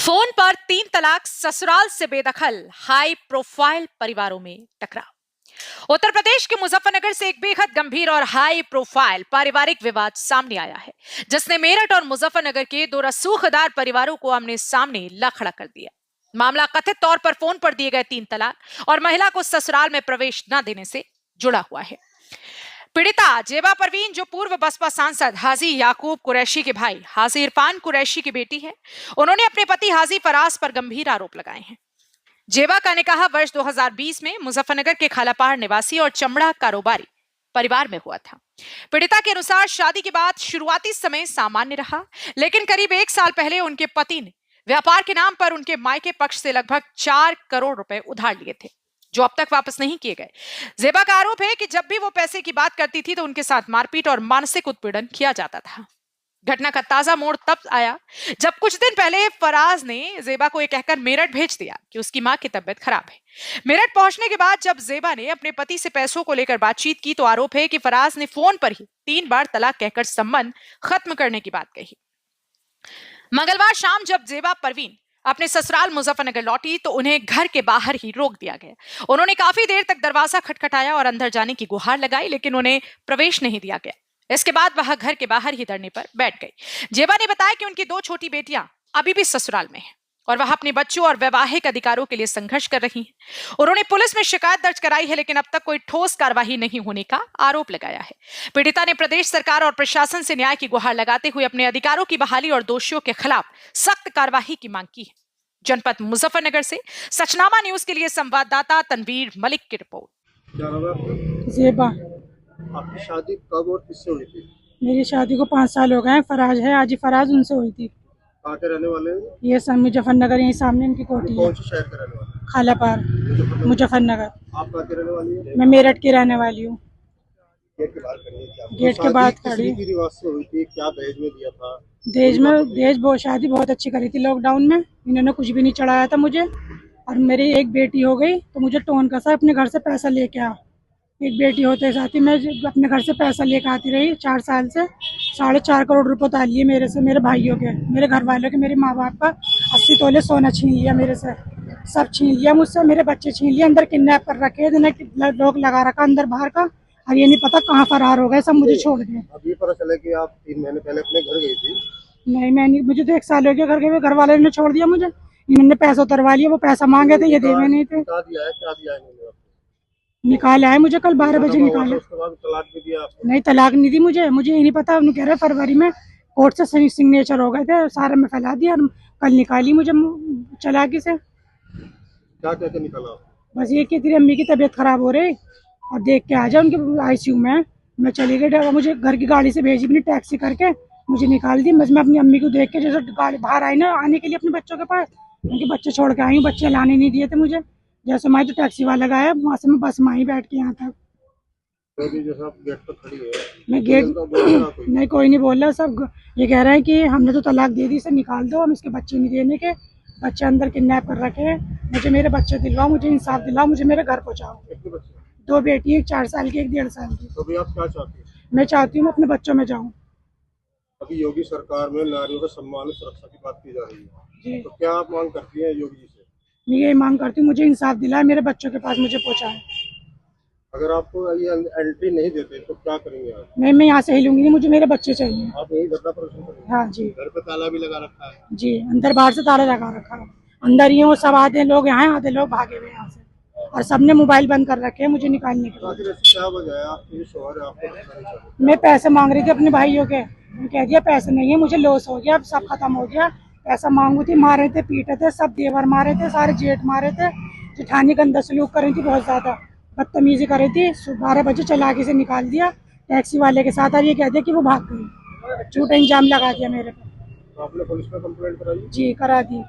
Phone पर 3 तलाक, ससुराल से बेदखल, हाई प्रोफाइल परिवारों में टकराव। उत्तर प्रदेश के मुजफ्फरनगर से एक बेहद गंभीर और हाई प्रोफाइल पारिवारिक विवाद सामने आया है, जिसने मेरठ और मुजफ्फरनगर के दो रसूखदार परिवारों को आमने सामने ला खड़ा कर दिया। मामला कथित तौर पर फोन पर दिए गए 3 तलाक और महिला को ससुराल में प्रवेश न देने से जुड़ा हुआ है। पीड़िता जेबा परवीन, जो पूर्व बसपा सांसद हाजी याकूब कुरैशी के भाई हाजी इरफान कुरैशी की बेटी है, उन्होंने अपने पति हाजी फराज पर गंभीर आरोप लगाए हैं। जेबा का निकाह वर्ष 2020 में मुजफ्फरनगर के खालापहाड़ निवासी और चमड़ा कारोबारी परिवार में हुआ था। पीड़िता के अनुसार शादी के बाद शुरुआती समय सामान्य रहा, लेकिन करीब 1 साल पहले उनके पति ने व्यापार के नाम पर उनके मायके पक्ष से लगभग 4 करोड़ रुपए उधार लिए थे, जो अब तक वापस नहीं किए गए। जेबा का आरोप है कि जब भी वो पैसे की बात करती थी तो उनके साथ मारपीट और मानसिक उत्पीड़न किया जाता था। घटना का ताजा मोड़ तब आया जब कुछ दिन पहले फराज ने जेबा को यह कहकर मेरठ भेज दिया कि उसकी मां की तबीयत खराब है। मेरठ पहुंचने के बाद जब जेबा ने अपने पति से पैसों को लेकर बातचीत की तो आरोप है कि फराज ने फोन पर ही 3 बार तलाक कहकर संबंध खत्म करने की बात कही। मंगलवार शाम जब जेबा परवीन अपने ससुराल मुजफ्फरनगर लौटी तो उन्हें घर के बाहर ही रोक दिया गया। उन्होंने काफी देर तक दरवाजा खटखटाया और अंदर जाने की गुहार लगाई, लेकिन उन्हें प्रवेश नहीं दिया गया। इसके बाद वह घर के बाहर ही धरने पर बैठ गई। जेबा ने बताया कि उनकी 2 छोटी बेटियां अभी भी ससुराल में हैं और वह अपने बच्चों और वैवाहिक अधिकारों के लिए संघर्ष कर रही हैं। उन्होंने पुलिस में शिकायत दर्ज कराई है, लेकिन अब तक कोई ठोस कार्रवाई नहीं होने का आरोप लगाया है। पीड़िता ने प्रदेश सरकार और प्रशासन से न्याय की गुहार लगाते हुए अपने अधिकारों की बहाली और दोषियों के खिलाफ सख्त कार्रवाई की मांग की है। जनपद मुजफ्फरनगर से सचनामा न्यूज के लिए संवाददाता तनवीर मलिक की रिपोर्ट। क्या नाम है आपका? जेबा। आपकी शादी कब और किससे हुई थी? मेरी शादी को 5 साल हो गए हैं। फराज है, आजी फराज, उनसे हुई थी। कहाँ के रहने वाले हैं? ये सब मुजफ्फरनगर, यहीं सामने इनकी कोठी है। कौन से शहर के रहने वाले हैं? खालापार, मुजफ्फरनगर। आप कहाँ के रहने वाली हैं? मैं मेरठ की रहने वाली हूँ। गेट के बाहर खड़ी है क्या? गेट के बाहर खड़ी। किस रीति रिवाज से हुई थी? क्या दहेज में दिया था? दहेज बहुत शादी बहुत अच्छी करी थी लॉकडाउन में। इन्होंने कुछ भी नहीं चढ़ाया था मुझे, और मेरी एक बेटी हो गई तो मुझे टोन कसा अपने घर से पैसा लेके आ। एक बेटी होते साथ ही मैं अपने घर से पैसा लेकर आती रही 4 साल से। 4.5 करोड़ रुपए उतार लिए मेरे से, मेरे भाइयों के, मेरे घर वालों के, मेरे माँ बाप का। 80 तोले सोना छीन लिया मेरे से, सब छीन लिया मुझसे। मेरे बच्चे छीन लिए, अंदर किडनैप कर रखे, लोग लगा रखा अंदर बाहर का, और ये नहीं पता कहाँ फरार हो गए, सब मुझे छोड़ गए। अभी पता चला कि आप 3 महीने पहले अपने घर गई थी। नहीं, मैं नहीं, मुझे तो 1 साल हो गया घर गए। घर वाले ने छोड़ दिया मुझे। इन्होंने पैसा उतरवा लिया, वो पैसा मांगे थे, ये देवे नहीं थे। क्या दिया है इन्होंने आपको? निकाला है मुझे, कल 12 बजे निकाला। उसके बाद तलाक भी दिया आपको? नहीं, तलाक नहीं दी मुझे ये नहीं पता। उन्होंने कह रहे फरवरी में कोर्ट से सिग्नेचर हो गए थे, सारा में फैला दिया, और कल निकाली मुझे चालाकी से। क्या कहते निकाला? बस ये कि तेरी अम्मी की तबीयत खराब हो रही और देख के आ जाए, उनके ICU में। मैं चली गई, मुझे घर की गाड़ी से भेजी, अपनी टैक्सी करके मुझे निकाल दी। बस मैं अपनी अम्मी को देख के जैसे गाड़ी बाहर आई ना आने के लिए अपने बच्चों के पास, उनके बच्चे छोड़ के आई हूँ। बच्चे लाने नहीं दिए थे मुझे। जैसे मैं तो टैक्सी वाला गया, वहाँ से मैं बस में ही बैठ के यहाँ तक। जैसे आप गेट पर खड़ी है, मैं गेट नहीं, कोई नहीं बोल रहा। सब ये कह रहे हैं कि हमने तो तलाक दे दी, इसे निकाल दो, हम इसके बच्चे नहीं देने के। बच्चे अंदर किडनैप कर रखे हैं। मुझे मेरे बच्चे दिलवाओ, मुझे इंसाफ दिलाओ, मुझे मेरे घर पहुँचाओ। कितने बच्चे? 2 बेटी, एक 4 साल की, एक 1.5 साल की। तो अभी आप क्या चाहती हैं? मैं चाहती हूँ मैं अपने बच्चों में जाऊँ। अभी योगी सरकार में नारियों के सम्मान और सुरक्षा की बात की जा रही है, जी, तो क्या आप मांग करती हैं योगी जी से? मैं यही मांग करती हूँ, मुझे इंसाफ दिलाए, मेरे बच्चों के पास मुझे पहुँचाए। अगर आपको ये एंट्री नहीं देते तो क्या करेंगे आप? मैं यहाँ से हिलूंगी नहीं, मुझे मेरे बच्चे चाहिए। आप यही धरना प्रदर्शन करेंगे? हाँ जी, घर पे ताला भी लगा रखा है? जी, अंदर बाहर से ताला लगा रखा है। अंदर ही वो सब आधे लोग यहाँ हैं, आधे लोग भागे हुए यहाँ से, और सबने मोबाइल बंद कर रखे हैं मुझे निकालने के बाद। आखिर ऐसी क्या वजह है आपके शोहर आपको रखना नहीं चाहते? मैं पैसे मांग रही थी अपने भाइयों के, मैं कह दिया पैसे नहीं है, मुझे लॉस हो गया, अब सब खत्म हो गया। पैसा मांगू थी, मारे थे, पीटे थे, सब देवर मारे थे, सारे जेठ मारे थे। जेठानी गंदा सलूक कर रही थी, बहुत ज्यादा बदतमीजी कर रही थी। 12 बजे चालाकी से निकाल दिया टैक्सी वाले के साथ, और ये कह दिया कि वो भाग गई। झूठा इंजाम लगा दिया मेरे पे। तो आपने पुलिस में कंप्लेंट कराई? जी, करा दी।